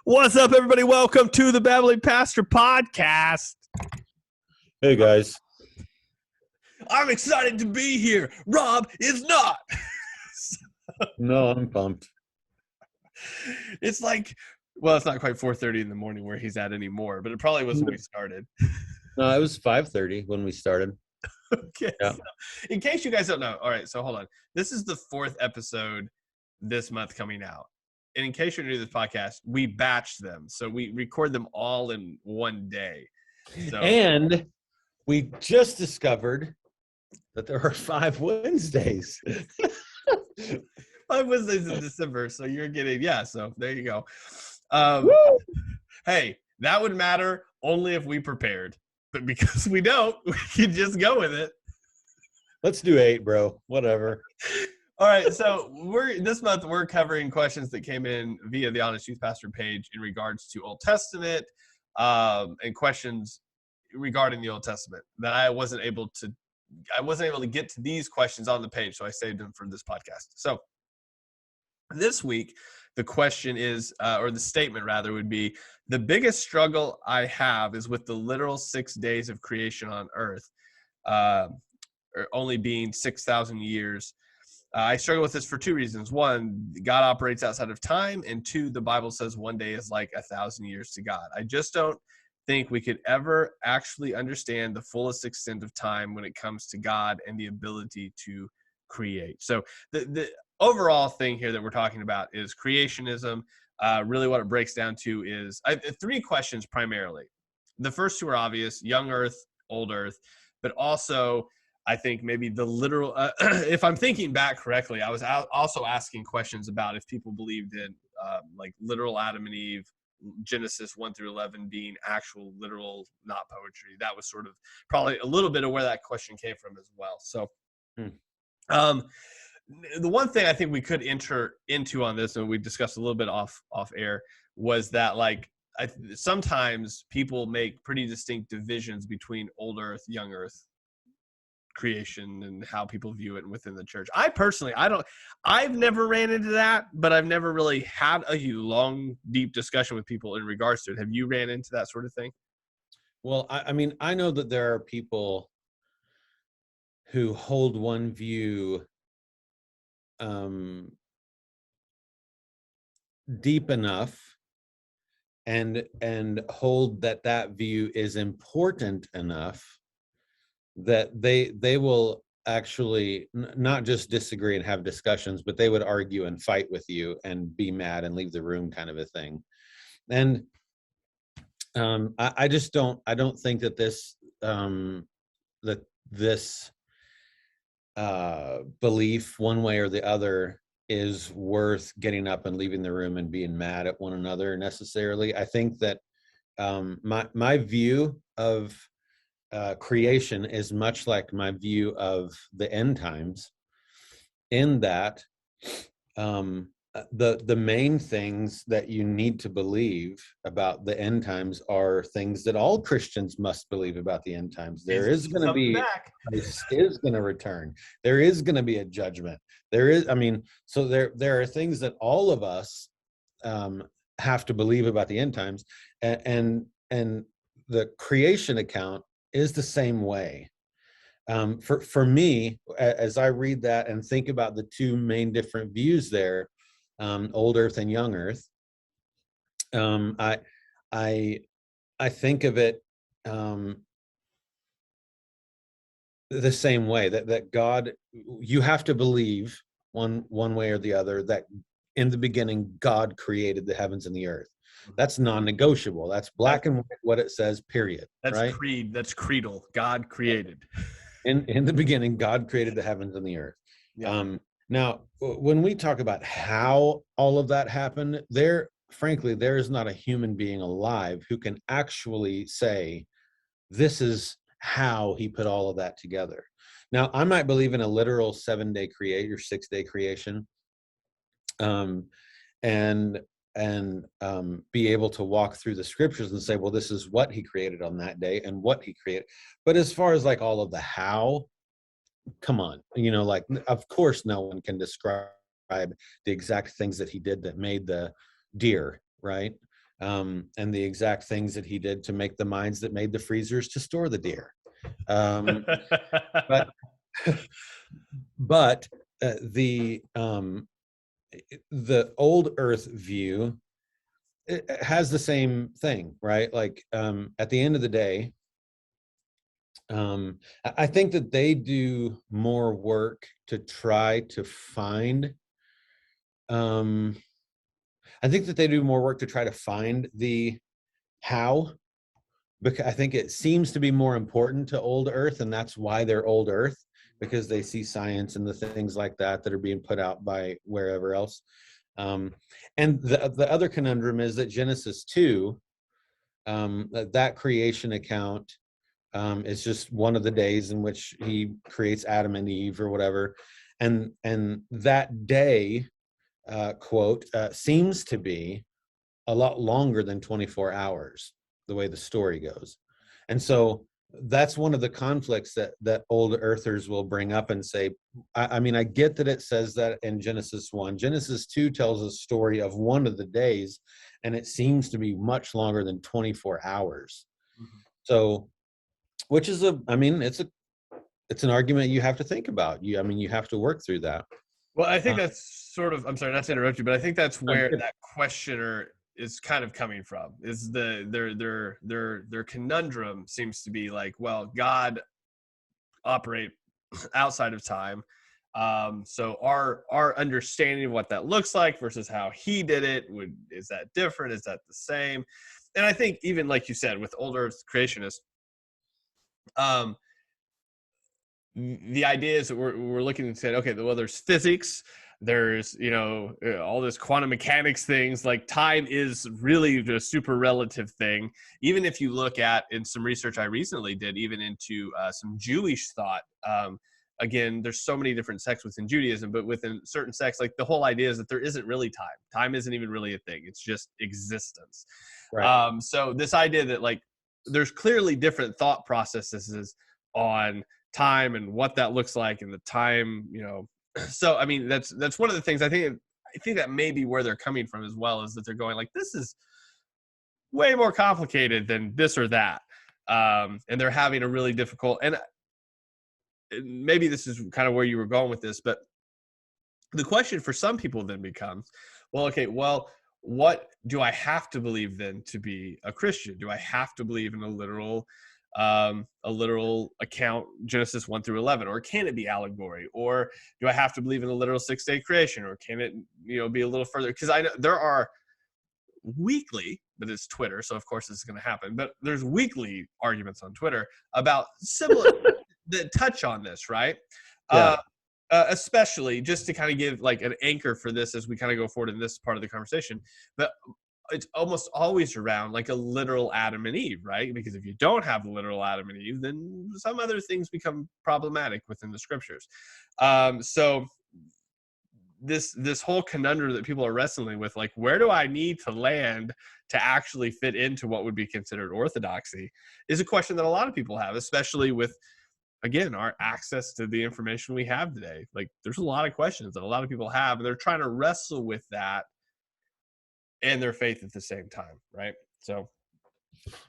What's up, everybody? Welcome to the Babbling Pastor Podcast. Hey, guys. I'm excited to be here. Rob is not. No, I'm pumped. It's like, well, it's not quite 4:30 in the morning where he's at anymore, but it probably was when we started. No, it was 5:30 when we started. Okay. Yeah. So, in case you guys don't know, all right, so hold on. This is the 4th episode this month coming out. And in case you're new to this podcast, we batch them. So we record them all in one day. So, and we just discovered that there are 5 Wednesdays. 5 Wednesdays in December. So you're getting, so there you go. Hey, that would matter only if we prepared. But because we don't, we can just go with it. Let's do 8, bro. Whatever. All right, so this month we're covering questions that came in via the Honest Youth Pastor page in regards to Old Testament and questions regarding the Old Testament that I wasn't able to get to these questions on the page, so I saved them for this podcast. So this week, the question is, or the statement rather would be, the biggest struggle I have is with the literal 6 days of creation on earth, only being 6,000 years. I struggle with this for 2 reasons. 1, God operates outside of time, and 2, the Bible says one day is like 1,000 years to God. I just don't think we could ever actually understand the fullest extent of time when it comes to God and the ability to create. So the overall thing here that we're talking about is creationism. Really what it breaks down to is 3 questions primarily. The first 2 are obvious: young earth, old earth, but also I think maybe the literal, if I'm thinking back correctly, I was also asking questions about if people believed in like literal Adam and Eve, Genesis 1 through 11 being actual literal, not poetry. That was sort of probably a little bit of where that question came from as well. So the one thing I think we could enter into on this, and we discussed a little bit off air, was that like sometimes people make pretty distinct divisions between old earth, young earth creation and how people view it within the church. I've never ran into that, but I've never really had a long, deep discussion with people in regards to it. Have you ran into that sort of thing? Well, I mean, I know that there are people who hold one view deep enough and hold that view is important enough that they will actually not just disagree and have discussions, but they would argue and fight with you and be mad and leave the room, kind of a thing. And I don't think that this belief one way or the other is worth getting up and leaving the room and being mad at one another necessarily. I think that my view of creation is much like my view of the end times, in that the main things that you need to believe about the end times are things that all Christians must believe about the end times. There is going to be, Christ is going to return. There is going to be a judgment. So there are things that all of us have to believe about the end times, and the creation account is the same way. For me, as I read that and think about the 2 main different views there, old earth and young earth, I think of it the same way, that God, you have to believe one way or the other that in the beginning God created the heavens and the earth. That's non-negotiable. That's black and white, what it says, period. That's right? Creed. That's creedal. God created. In the beginning, God created the heavens and the earth. Yeah. Now, when we talk about how all of that happened, frankly, there is not a human being alive who can actually say, this is how he put all of that together. Now, I might believe in a literal 7-day create or 6-day creation. And be able to walk through the scriptures and say, well, this is what he created on that day and what he created. But as far as like all of the how, come on, like, of course no one can describe the exact things that he did that made the deer, right? and the exact things that he did to make the mines that made the freezers to store the deer. But but the old Earth view, it has the same thing, right? Like at the end of the day, I think that they do more work to try to find. I think that they do more work to try to find the how, because I think it seems to be more important to old Earth, and that's why they're old Earth, because they see science and the things like that that are being put out by wherever else. And the other conundrum is that Genesis 2, that creation account is just one of the days in which he creates Adam and Eve or whatever, and that day, quote, seems to be a lot longer than 24 hours, the way the story goes. And so that's one of the conflicts that old earthers will bring up and say, I mean, I get that it says that in Genesis 1. Genesis 2 tells a story of one of the days, and it seems to be much longer than 24 hours. Mm-hmm. So, which is it's an argument you have to think about. You have to work through that. Well, I think that's sort of, I'm sorry not to interrupt you, but I think that's where that questioner is kind of coming from, is their conundrum seems to be like, well, God operate outside of time. So our understanding of what that looks like versus how he did it, is that different? Is that the same? And I think even like you said, with old Earth creationists, the idea is that we're looking and saying, okay, well, there's physics, there's, all this quantum mechanics things, like time is really a super relative thing. Even if you look at, in some research I recently did, even into some Jewish thought, again, there's so many different sects within Judaism, but within certain sects, like the whole idea is that there isn't really time. Time isn't even really a thing. It's just existence. Right. So this idea that like, there's clearly different thought processes on time and what that looks like, and the time, so I mean, that's one of the things I think that may be where they're coming from as well, is that they're going like, this is way more complicated than this or that, and they're having a really difficult, and maybe this is kind of where you were going with this, but the question for some people then becomes, well, okay, well, what do I have to believe then to be a Christian? Do I have to believe in a literal account, Genesis 1 through 11, or can it be allegory? Or do I have to believe in a literal 6-day creation? Or can it, be a little further? Because I know there are weekly, but it's Twitter, so of course this is going to happen, but there's weekly arguments on Twitter about similar that touch on this, right? Yeah. Especially just to kind of give like an anchor for this as we kind of go forward in this part of the conversation, but it's almost always around like a literal Adam and Eve, right? Because if you don't have a literal Adam and Eve, then some other things become problematic within the scriptures. So this whole conundrum that people are wrestling with, like, where do I need to land to actually fit into what would be considered orthodoxy, is a question that a lot of people have, especially with, again, our access to the information we have today. Like, there's a lot of questions that a lot of people have, and they're trying to wrestle with that and their faith at the same time, right? So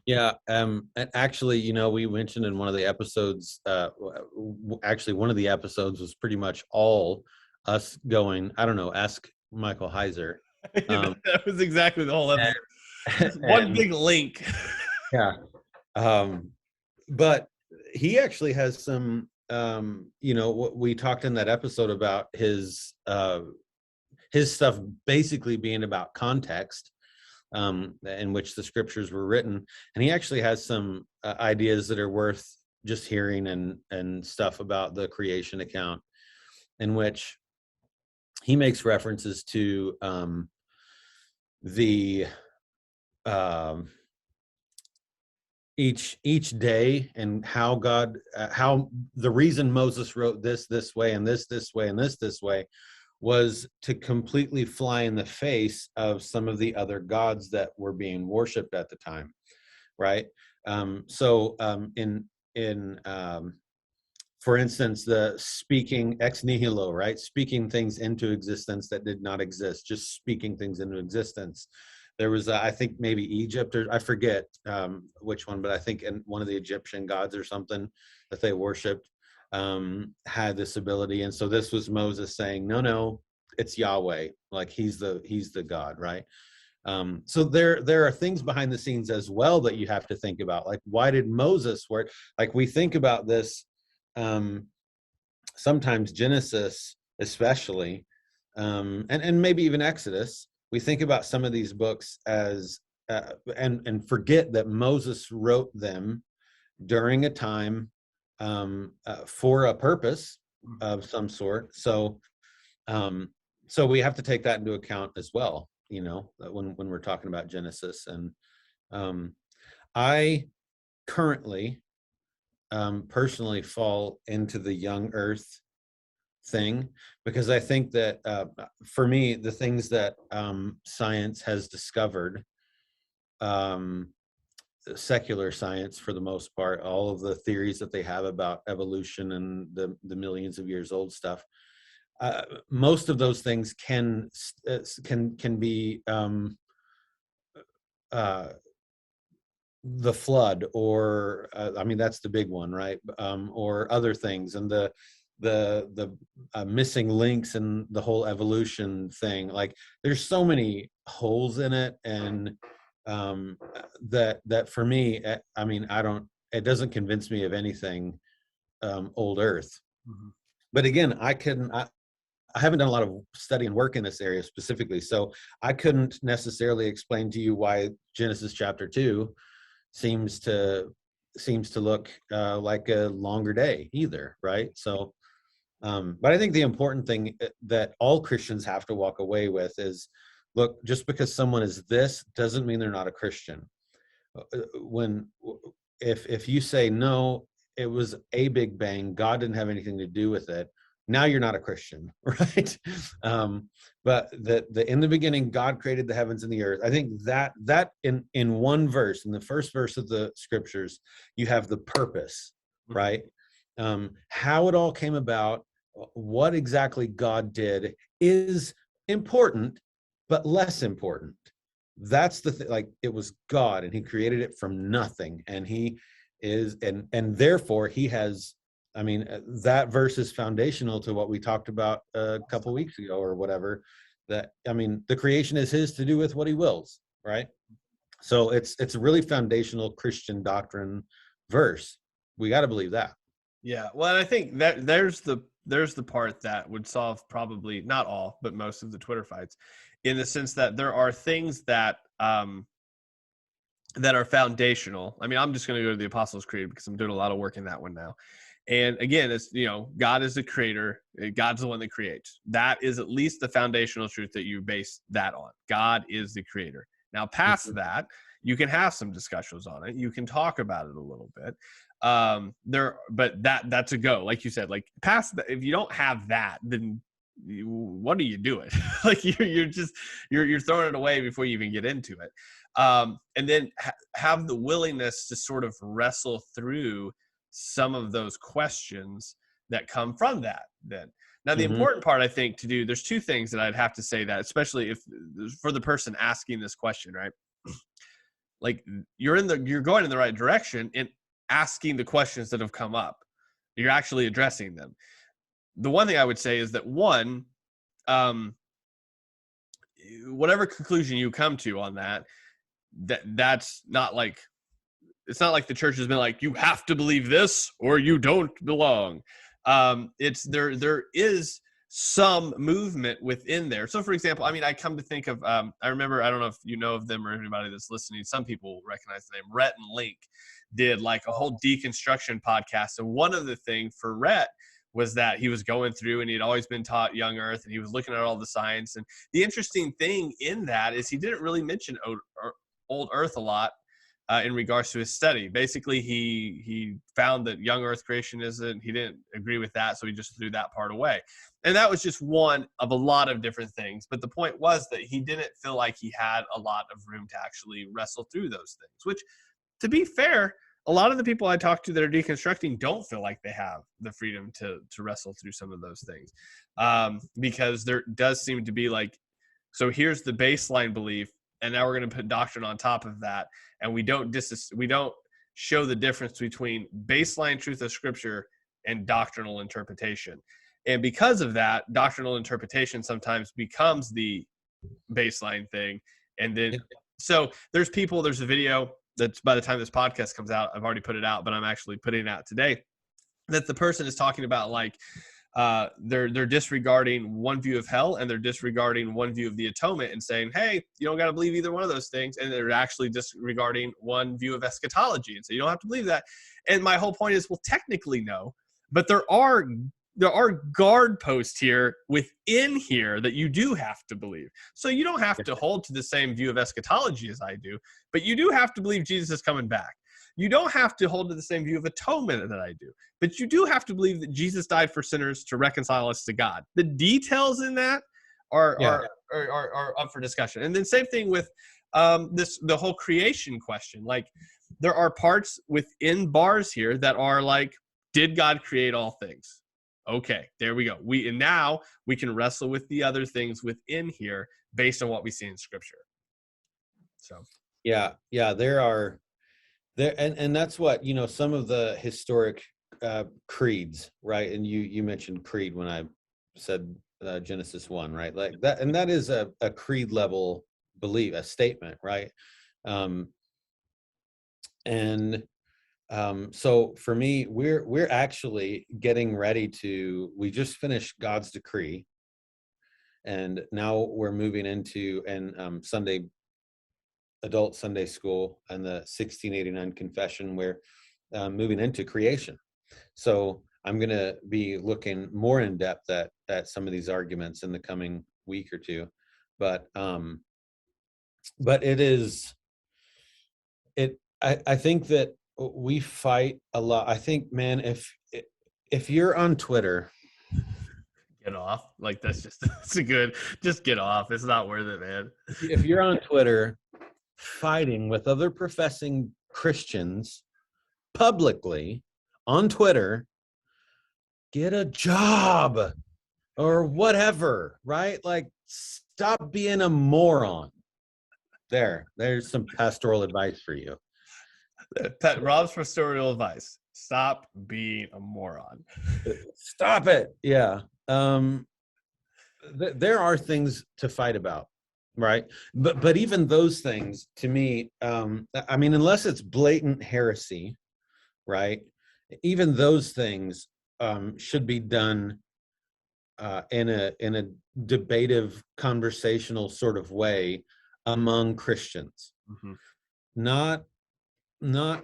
yeah, and actually, we mentioned in one of the episodes, actually one of the episodes was pretty much all us going, I don't know, ask Michael Heiser. That was exactly the whole episode. One big link. Yeah. But he actually has some, what we talked in that episode about his stuff basically being about context, in which the scriptures were written. And he actually has some ideas that are worth just hearing, and stuff about the creation account, in which he makes references to the each day, and how God, how the reason Moses wrote this way and this way and this way was to completely fly in the face of some of the other gods that were being worshipped at the time, right? So in for instance, the speaking ex nihilo, right? Speaking things into existence that did not exist, just speaking things into existence. There was, I think maybe Egypt, or I forget which one, but I think in one of the Egyptian gods or something that they worshipped had this ability. And so this was Moses saying, no, it's Yahweh. Like he's the God, right? So there are things behind the scenes as well that you have to think about. Like, why did Moses work? Like, we think about this sometimes, Genesis especially, and maybe even Exodus. We think about some of these books as and forget that Moses wrote them during a time for a purpose of some sort. So we have to take that into account as well, you know, when we're talking about Genesis. And I currently personally fall into the young earth thing, because I think that for me, the things that science has discovered, secular science for the most part, all of the theories that they have about evolution and the millions of years old stuff, most of those things can be the flood, or I mean, that's the big one, right? Or other things, and the missing links and the whole evolution thing. Like, there's so many holes in it, and that for me, I mean, it doesn't convince me of anything old earth. Mm-hmm. But again, I haven't done a lot of study and work in this area specifically, so I couldn't necessarily explain to you why Genesis chapter 2 seems to look like a longer day either, right? So but I think the important thing that all Christians have to walk away with is, look, just because someone is this doesn't mean they're not a Christian. If you say, no, it was a big bang, God didn't have anything to do with it, now you're not a Christian, right? But in the beginning, God created the heavens and the earth. I think that in one verse, in the first verse of the scriptures, you have the purpose, right? How it all came about, what exactly God did is important, but less important. That's the thing. Like, it was God, and he created it from nothing, and he is, and therefore he has, I mean, that verse is foundational to what we talked about a couple weeks ago or whatever, that, I mean, the creation is his to do with what he wills, right? So it's a really foundational Christian doctrine verse. We got to believe that. Yeah. Well, I think that there's the part that would solve probably not all, but most of the Twitter fights, in the sense that there are things that that are foundational. I mean, I'm just going to go to the Apostles' Creed because I'm doing a lot of work in that one now. And again, it's, you know, God is the creator. God's the one that creates. That is at least the foundational truth that you base that on. God is the creator. Now, past that, you can have some discussions on it. You can talk about it a little bit. But that's a go. Like you said, like, past that, if you don't have that, then what are you doing? Like, you're throwing it away before you even get into it. And then have the willingness to sort of wrestle through some of those questions that come from that. Then now, the important part, I think, to do, there's two things that I'd have to say, that especially if for the person asking this question, right? Like, you're going in the right direction in asking the questions that have come up. You're actually addressing them. The one thing I would say is that, one, whatever conclusion you come to on that's not like, it's not like the church has been like, you have to believe this or you don't belong. It's there is some movement within there. So, for example, I mean, I come to think of, I remember, I don't know if you know of them or anybody that's listening, some people recognize the name, Rhett and Link did like a whole deconstruction podcast. And one of the things for Rhett was that he was going through, and he'd always been taught young earth, and he was looking at all the science. And the interesting thing in that is he didn't really mention old earth a lot in regards to his study. Basically, he found that young earth creationism, he didn't agree with that, so he just threw that part away. And that was just one of a lot of different things. But the point was that he didn't feel like he had a lot of room to actually wrestle through those things, which, to be fair, a lot of the people I talk to that are deconstructing don't feel like they have the freedom to wrestle through some of those things, because there does seem to be like, so here's the baseline belief, and now we're going to put doctrine on top of that, and we don't show the difference between baseline truth of Scripture and doctrinal interpretation. And because of that, doctrinal interpretation sometimes becomes the baseline thing. And then, so there's a video that's, by the time this podcast comes out, I've already put it out, but I'm actually putting it out today, that the person is talking about like, they're disregarding one view of hell, and they're disregarding one view of the atonement, and saying, hey, you don't got to believe either one of those things. And they're actually disregarding one view of eschatology, and so you don't have to believe that. And my whole point is, well, technically no, but there are guard posts here within here that you do have to believe. So you don't have to hold to the same view of eschatology as I do, but you do have to believe Jesus is coming back. You don't have to hold to the same view of atonement that I do, but you do have to believe that Jesus died for sinners to reconcile us to God. The details in that are up for discussion. And then same thing with the whole creation question. Like, there are parts within bars here that are like, did God create all things? Okay, there we go. Now we can wrestle with the other things within here based on what we see in Scripture. So there are. And that's what, some of the historic creeds, right? And you mentioned creed when I said Genesis 1, right? Like that, and that is a creed level belief, a statement, right? So for me, we're actually getting ready we just finished God's decree, and now we're moving into adult Sunday school and the 1689 confession. We're moving into creation. So I'm going to be looking more in depth at some of these arguments in the coming week or two. But I think that we fight a lot. I think, man, if you're on Twitter, get off. Like, just get off. It's not worth it, man. If you're on Twitter fighting with other professing Christians publicly on Twitter, get a job or whatever, right? Like, stop being a moron. There's some pastoral advice for you. Rob's pastoral advice: stop being a moron. Stop it. Yeah. There are things to fight about, right? But even those things, to me, I mean, unless it's blatant heresy, right? Even those things should be done in a debative, conversational sort of way among Christians, not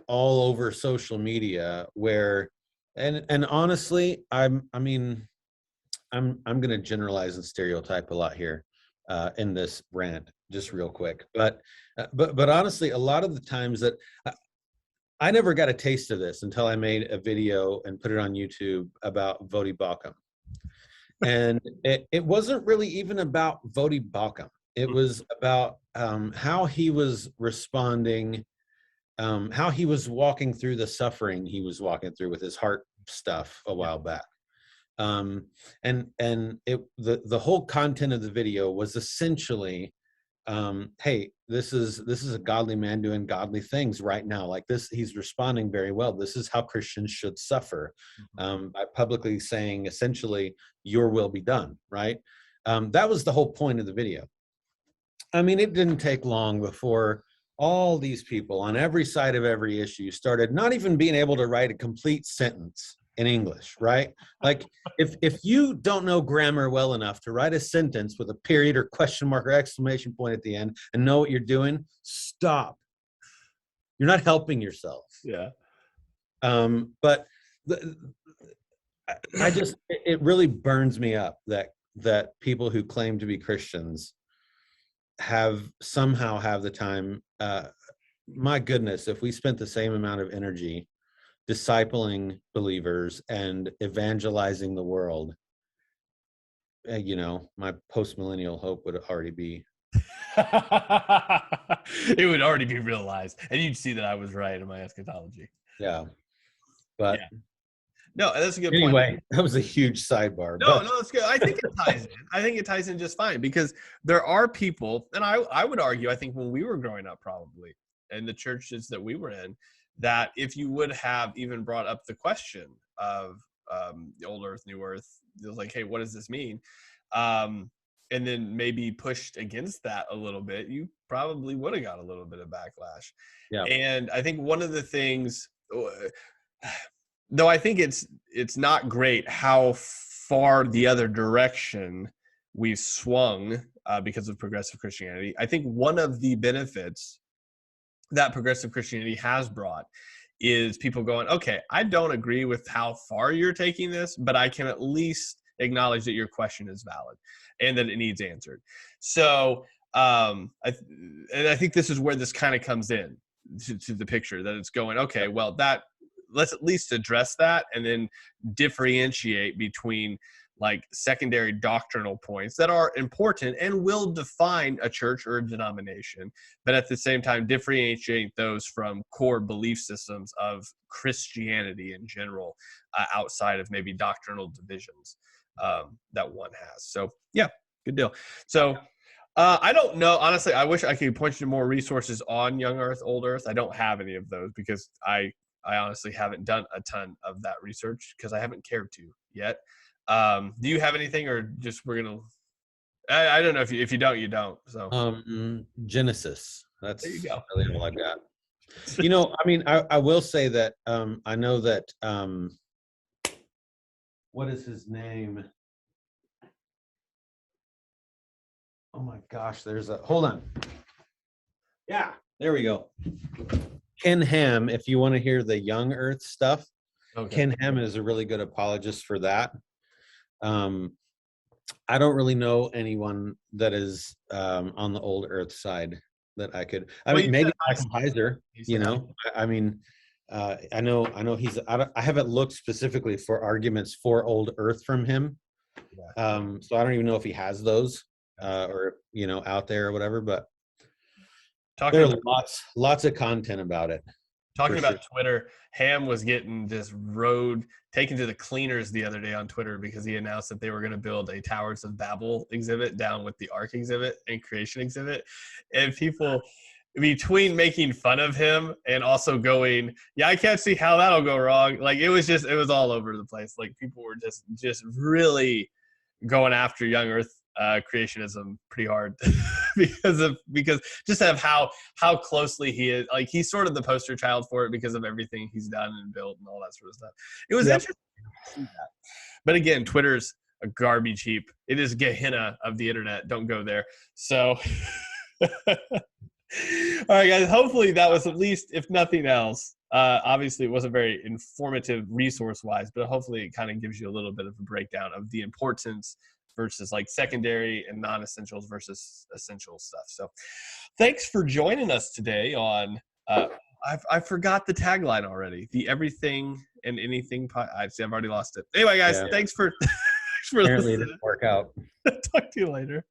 all over social media. Where, and honestly, I'm going to generalize and stereotype a lot here in this rant, just real quick. But honestly, a lot of the times that I never got a taste of this until I made a video and put it on YouTube about Vodi Bakum. And it wasn't really even about Vodi Bakum. It was about how he was responding, how he was walking through the suffering he was walking through with his heart stuff a while back. And the whole content of the video was essentially, hey, this is a godly man doing godly things right now. Like this, he's responding very well. This is how Christians should suffer, by publicly saying essentially, your will be done, right? That was the whole point of the video. I mean, it didn't take long before all these people on every side of every issue started not even being able to write a complete sentence in English, right? Like if you don't know grammar well enough to write a sentence with a period or question mark or exclamation point at the end and know what you're doing, stop. You're not helping yourself. Yeah. But it really burns me up that people who claim to be Christians somehow have the time. My goodness, if we spent the same amount of energy discipling believers and evangelizing the world, my post-millennial hope would already be it would already be realized, and you'd see that I was right in my eschatology. Yeah. But no, that's a good anyway, point. That was a huge sidebar. No, that's good. I think it ties in. I think it ties in just fine because there are people, and I would argue, I think when we were growing up probably, in the churches that we were in, that if you would have even brought up the question of the old earth, new earth, it was like, hey, what does this mean? And then maybe pushed against that a little bit, you probably would have got a little bit of backlash. Yeah. And I think one of the things, though I think it's not great how far the other direction we've swung because of progressive Christianity. I think one of the benefits that progressive Christianity has brought is people going, okay, I don't agree with how far you're taking this, but I can at least acknowledge that your question is valid and that it needs answered. So I think this is where this kind of comes in to the picture, that it's going, okay, well, let's at least address that and then differentiate between like secondary doctrinal points that are important and will define a church or a denomination, but at the same time differentiate those from core belief systems of Christianity in general, outside of maybe doctrinal divisions that one has. So yeah, good deal. So I don't know, honestly, I wish I could point you to more resources on Young Earth, Old Earth. I don't have any of those because I honestly haven't done a ton of that research because I haven't cared to yet. Do you have anything, or just we're gonna? I don't know, if you don't, you don't. So Genesis. That's there you go. really all I got. I mean, I will say that I know that what is his name? Oh my gosh, hold on. Yeah, there we go. Ken Ham, if you want to hear the Young Earth stuff, okay. Ken Ham is a really good apologist for that. I don't really know anyone that is on the Old Earth side that I could. I mean, maybe Heiser. I mean, I know I haven't looked specifically for arguments for Old Earth from him. So I don't even know if he has those or out there or whatever. But there are lots of content about it. Talking about Twitter, Ham was getting this road taken to the cleaners the other day on Twitter because he announced that they were going to build a Towers of Babel exhibit down with the Ark exhibit and Creation exhibit. And people, between making fun of him and also going, yeah, I can't see how that'll go wrong. Like it was all over the place. Like people were just really going after Young Earth creationism pretty hard because just of how closely he is, like he's sort of the poster child for it because of everything he's done and built and all that sort of stuff. It was interesting to see that. But again, Twitter's a garbage heap. It is Gehenna of the internet. Don't go there. So all right, guys, hopefully that was at least, if nothing else, obviously it wasn't very informative resource wise, but hopefully it kind of gives you a little bit of a breakdown of the importance versus like secondary and non-essentials versus essential stuff. So thanks for joining us today on, I forgot the tagline already. The everything and anything. I've already lost it. Anyway, guys, thanks for Apparently listening. It didn't work out. Talk to you later.